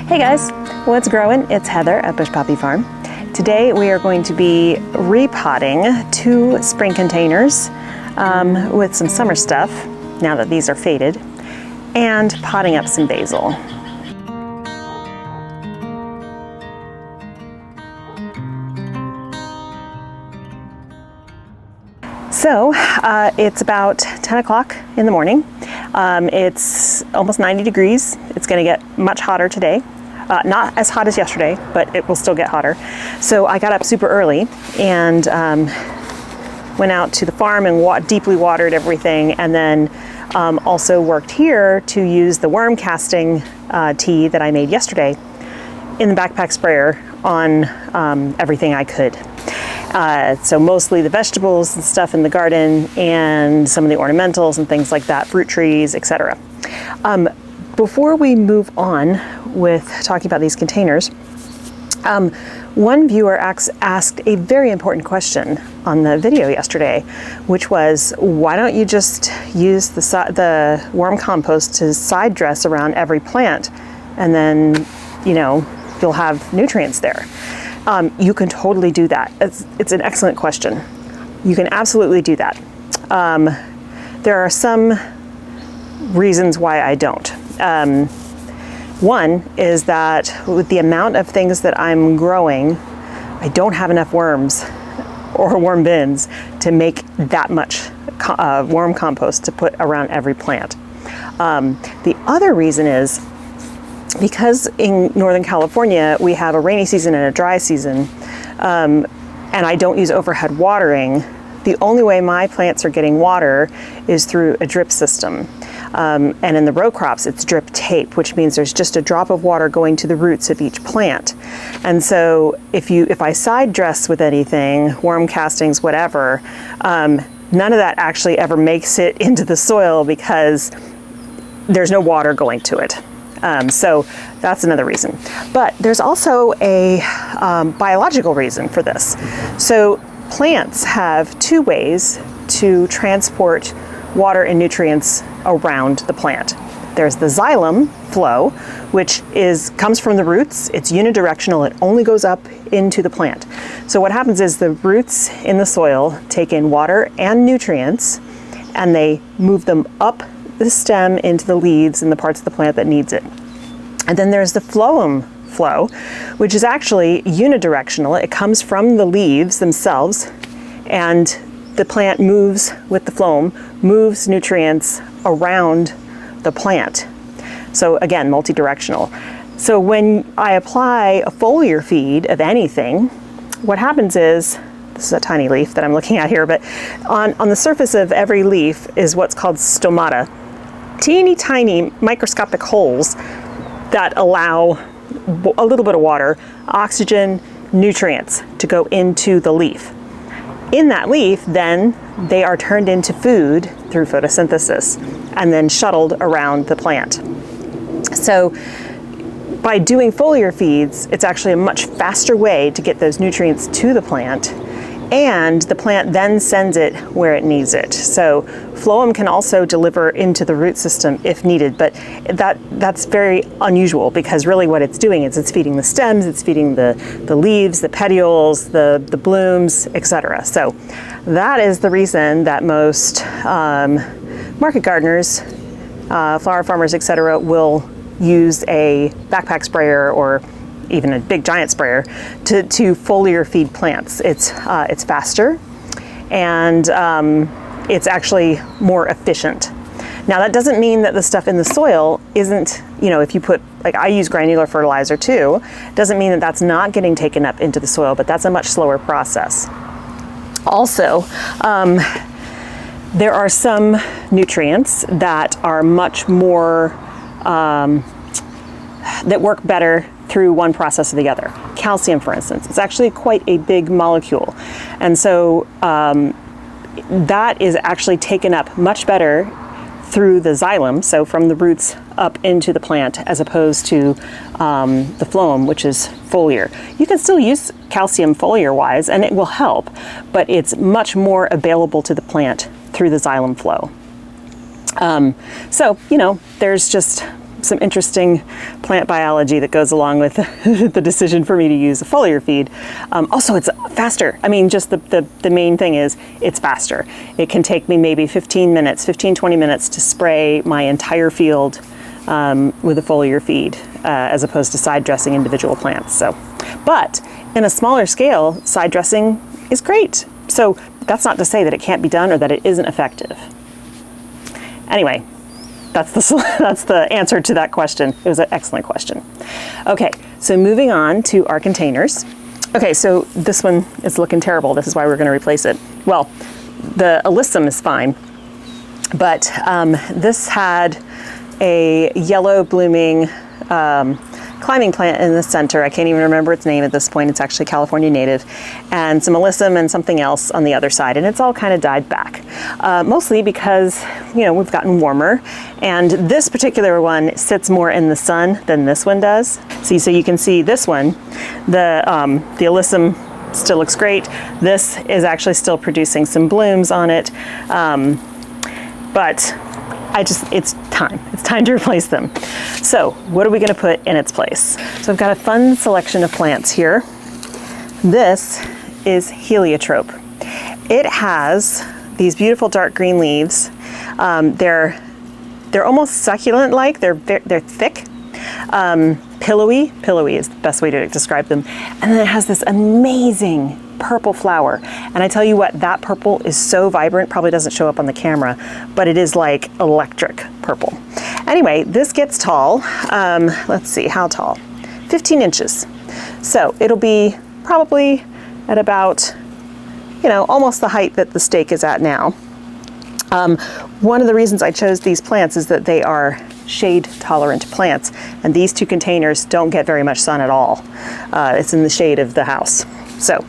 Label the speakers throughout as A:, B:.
A: Hey guys, what's growing? It's Heather at Bush Poppy Farm. Today we are going to be repotting 2 spring containers with some summer stuff, now that these are faded, and potting up some basil. So it's about 10 o'clock in the morning. It's almost 90 degrees. It's going to get much hotter today. Not as hot as yesterday, but it will still get hotter. So I got up super early and went out to the farm and deeply watered everything, and then also worked here to use the worm casting tea that I made yesterday in the backpack sprayer on everything I could. So mostly the vegetables and stuff in the garden and some of the ornamentals and things like that, fruit trees, etc. Before we move on with talking about these containers, one viewer asked a very important question on the video yesterday, which was, why don't you just use the worm compost to side dress around every plant, and then, you'll have nutrients there. You can totally do that. It's an excellent question. You can absolutely do that. There are some reasons why I don't. One is that with the amount of things that I'm growing, I don't have enough worms or worm bins to make that much worm compost to put around every plant. The other reason is because in Northern California we have a rainy season and a dry season, and I don't use overhead watering. The only way my plants are getting water is through a drip system. And in the row crops, it's drip tape, which means there's just a drop of water going to the roots of each plant. And so if I side dress with anything, worm castings, whatever, none of that actually ever makes it into the soil because there's no water going to it. So that's another reason. But there's also a biological reason for this. So plants have 2 ways to transport water and nutrients around the plant. There's the xylem flow, which comes from the roots. It's unidirectional. It only goes up into the plant. So what happens is the roots in the soil take in water and nutrients, and they move them up the stem into the leaves and the parts of the plant that needs it. And then there's the phloem flow, which is actually unidirectional. It comes from the leaves themselves, and the plant moves with the phloem, moves nutrients around the plant. So again, multi-directional. So when I apply a foliar feed of anything, what happens is, this is a tiny leaf that I'm looking at here, but on the surface of every leaf is what's called stomata. Teeny tiny microscopic holes that allow a little bit of water, oxygen, nutrients to go into the leaf. In that leaf, then, they are turned into food through photosynthesis and then shuttled around the plant. So by doing foliar feeds, it's actually a much faster way to get those nutrients to the plant, and the plant then sends it where it needs it. So phloem can also deliver into the root system if needed, but that's very unusual, because really what it's doing is it's feeding the stems, it's feeding the leaves, the petioles, the blooms, etc. So that is the reason that most market gardeners, flower farmers, etc. will use a backpack sprayer or even a big giant sprayer to foliar feed plants. It's faster, and it's actually more efficient. Now that doesn't mean that the stuff in the soil isn't, if you put, like I use granular fertilizer too, doesn't mean that that's not getting taken up into the soil, but that's a much slower process. Also, there are some nutrients that are much more, that work better through one process or the other. Calcium, for instance, it's actually quite a big molecule. And so that is actually taken up much better through the xylem, so from the roots up into the plant, as opposed to the phloem, which is foliar. You can still use calcium foliar-wise, and it will help, but it's much more available to the plant through the xylem flow. So, there's just some interesting plant biology that goes along with the decision for me to use a foliar feed. Also, it's faster. I mean, just the main thing is it's faster. It can take me maybe 20 minutes to spray my entire field with a foliar feed as opposed to side dressing individual plants. So, but in a smaller scale, side dressing is great. So that's not to say that it can't be done or that it isn't effective. Anyway, that's the answer to that question. It was an excellent question. Okay, so moving on to our containers. Okay, so this one is looking terrible. This is why we're going to replace it. Well, the alyssum is fine, but this had a yellow blooming climbing plant in the center. I can't even remember its name at this point. It's actually California native, and some alyssum and something else on the other side, and it's all kind of died back. Mostly because, you know, we've gotten warmer, and this particular one sits more in the sun than this one does. See, so you can see this one, the alyssum still looks great. This is actually still producing some blooms on it, but it's time to replace them. So what are we going to put in its place? So I've got a fun selection of plants here. This is heliotrope. It has these beautiful dark green leaves. They're almost succulent-like. They're thick, pillowy. Pillowy is the best way to describe them. And then it has this amazing purple flower. And I tell you what, that purple is so vibrant, probably doesn't show up on the camera, but it is like electric purple. Anyway, this gets tall. Let's see, how tall? 15 inches. So it'll be probably at about, you know, almost the height that the stake is at now. One of the reasons I chose these plants is that they are shade tolerant plants, and these two containers don't get very much sun at all. It's in the shade of the house. So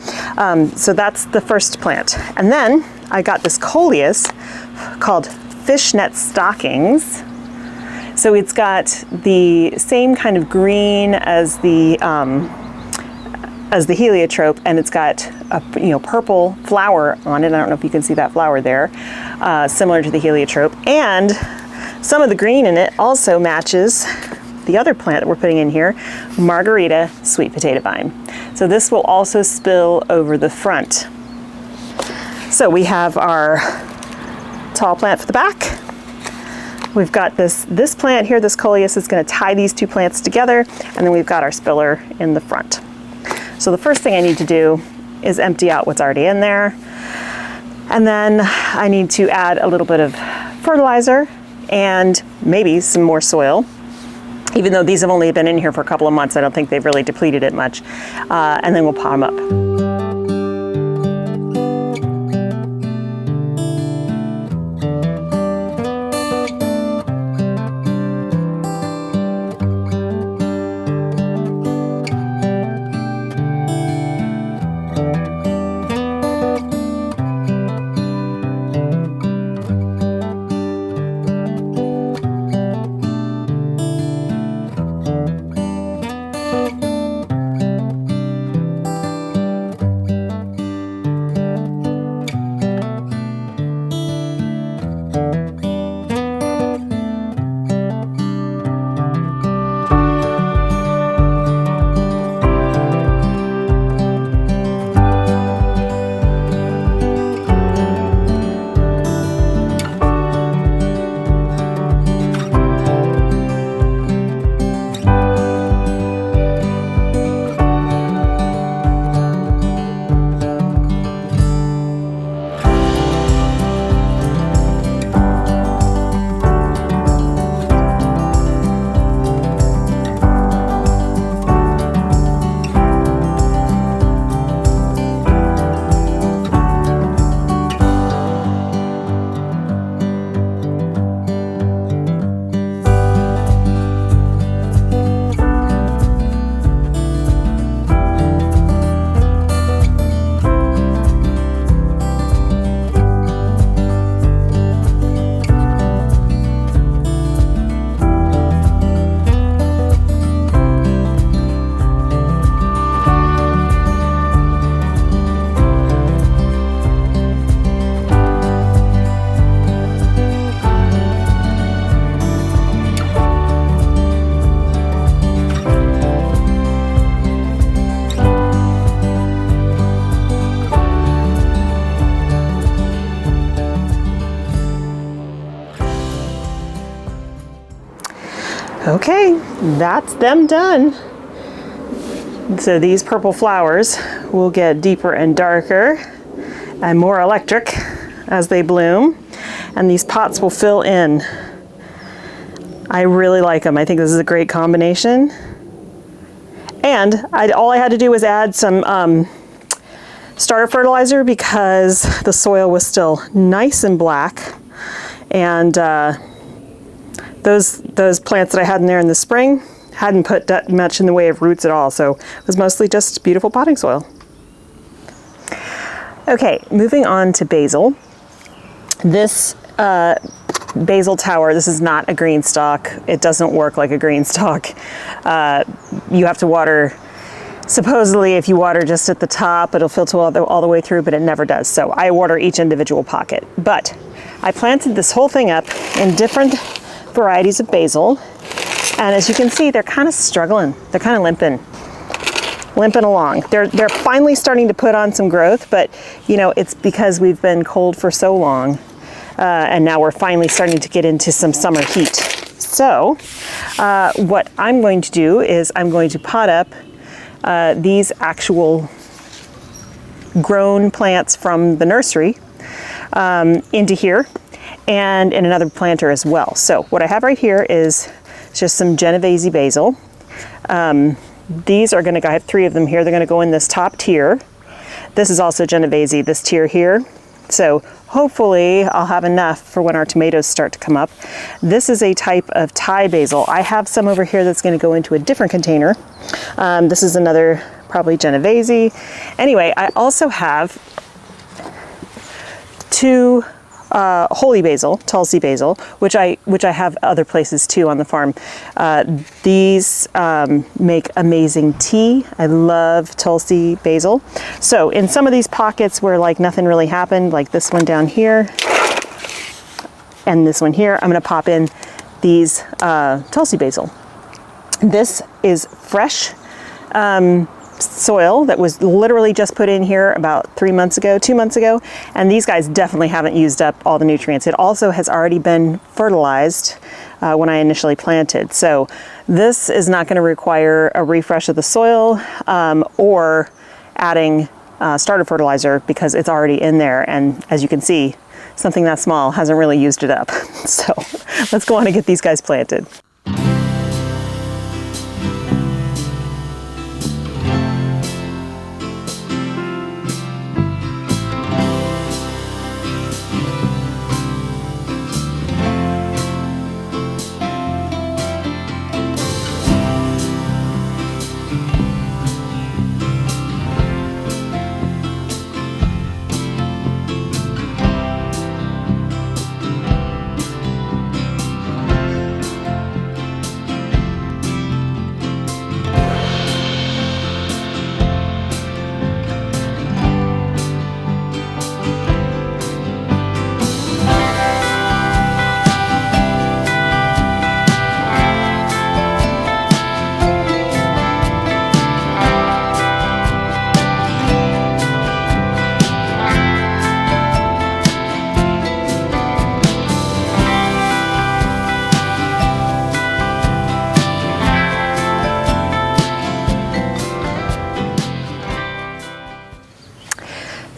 A: that's the first plant. And then I got this coleus called fishnet stockings. So it's got the same kind of green as the heliotrope, and it's got a purple flower on it. I don't know if you can see that flower there, similar to the heliotrope. And some of the green in it also matches the other plant that we're putting in here, Margarita sweet potato vine. So this will also spill over the front. So we have our tall plant for the back. We've got this plant here, this coleus is going to tie these two plants together, and then we've got our spiller in the front. So the first thing I need to do is empty out what's already in there. And then I need to add a little bit of fertilizer and maybe some more soil. Even though these have only been in here for a couple of months, I don't think they've really depleted it much. And then we'll pot them up. Okay, that's them done. So these purple flowers will get deeper and darker and more electric as they bloom, and these pots will fill in. I really like them. I think this is a great combination. And all I had to do was add some starter fertilizer because the soil was still nice and black, and those plants that I had in there in the spring hadn't put that much in the way of roots at all, so it was mostly just beautiful potting soil. Okay, moving on to basil. This basil tower, this is not a green stalk. It doesn't work like a green stalk. You have to water, supposedly if you water just at the top, it'll filter all the way through, but it never does. So I water each individual pocket. But I planted this whole thing up in different varieties of basil. And as you can see, they're kind of struggling. They're kind of limping along. They're finally starting to put on some growth, but you know, it's because we've been cold for so long, and now we're finally starting to get into some summer heat. So what I'm going to do is I'm going to pot up these actual grown plants from the nursery into here and in another planter as well. So what I have right here is just some Genovese basil. These are I have 3 of them here. They're gonna go in this top tier. This is also Genovese, this tier here. So hopefully I'll have enough for when our tomatoes start to come up. This is a type of Thai basil. I have some over here that's gonna go into a different container. This is another probably Genovese. Anyway, I also have 2 holy basil, Tulsi basil, which I have other places too on the farm. These make amazing tea. I love Tulsi basil. So in some of these pockets where like nothing really happened, like this one down here and this one here, I'm gonna pop in these Tulsi basil. This is fresh soil that was literally just put in here about 2 months ago, and these guys definitely haven't used up all the nutrients. It also has already been fertilized when I initially planted, so this is not going to require a refresh of the soil or adding starter fertilizer because it's already in there, and as you can see, something that small hasn't really used it up. So let's go on and get these guys planted.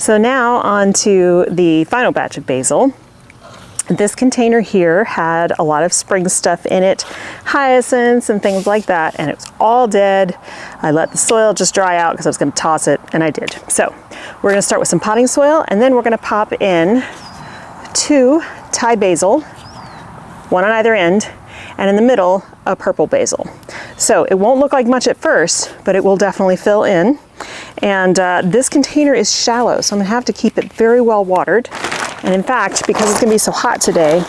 A: So now on to the final batch of basil. This container here had a lot of spring stuff in it, hyacinths and things like that, and it was all dead. I let the soil just dry out because I was going to toss it, and I did. So we're going to start with some potting soil, and then we're going to pop in 2 Thai basil, 1 on either end, and in the middle, a purple basil. So it won't look like much at first, but it will definitely fill in. And this container is shallow, so I'm gonna have to keep it very well watered. And in fact, because it's gonna be so hot today,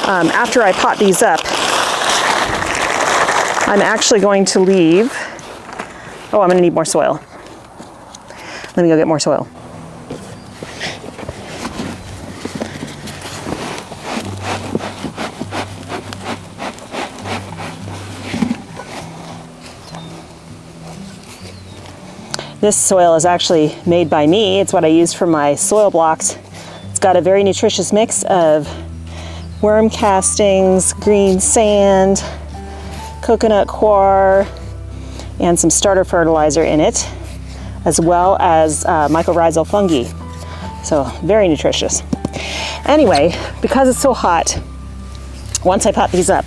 A: after I pot these up, I'm actually going to leave, I'm gonna need more soil. Let me go get more soil. This soil is actually made by me. It's what I use for my soil blocks. It's got a very nutritious mix of worm castings, green sand, coconut coir, and some starter fertilizer in it, as well as mycorrhizal fungi. So very nutritious. Anyway, because it's so hot, once I pot these up,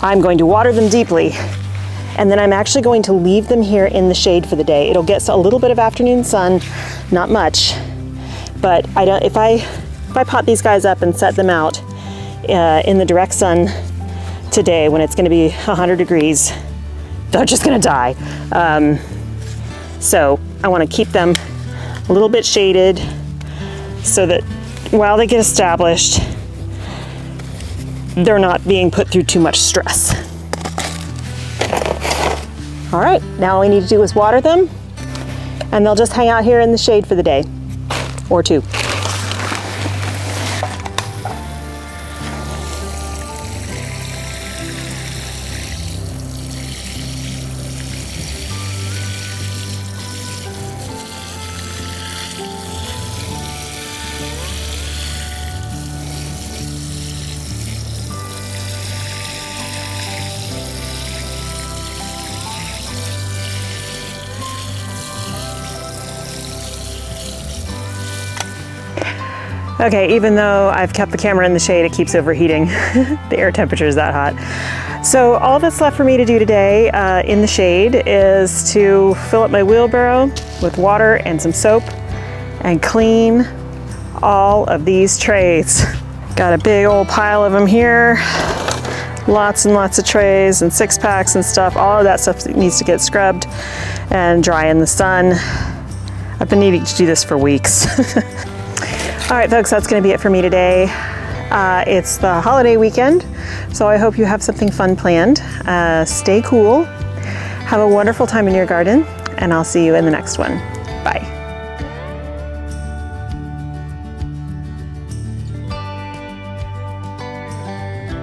A: I'm going to water them deeply, and then I'm actually going to leave them here in the shade for the day. It'll get a little bit of afternoon sun, not much, but if I pot these guys up and set them out in the direct sun today when it's going to be 100 degrees, they're just going to die. So I want to keep them a little bit shaded so that while they get established, they're not being put through too much stress. All right, now all we need to do is water them, and they'll just hang out here in the shade for the day or two. Okay, even though I've kept the camera in the shade, it keeps overheating. The air temperature is that hot. So all that's left for me to do today in the shade is to fill up my wheelbarrow with water and some soap and clean all of these trays. Got a big old pile of them here. Lots and lots of trays and 6-packs and stuff. All of that stuff needs to get scrubbed and dry in the sun. I've been needing to do this for weeks. All right, folks, that's going to be it for me today. It's the holiday weekend, so I hope you have something fun planned. Stay cool. Have a wonderful time in your garden, and I'll see you in the next one. Bye.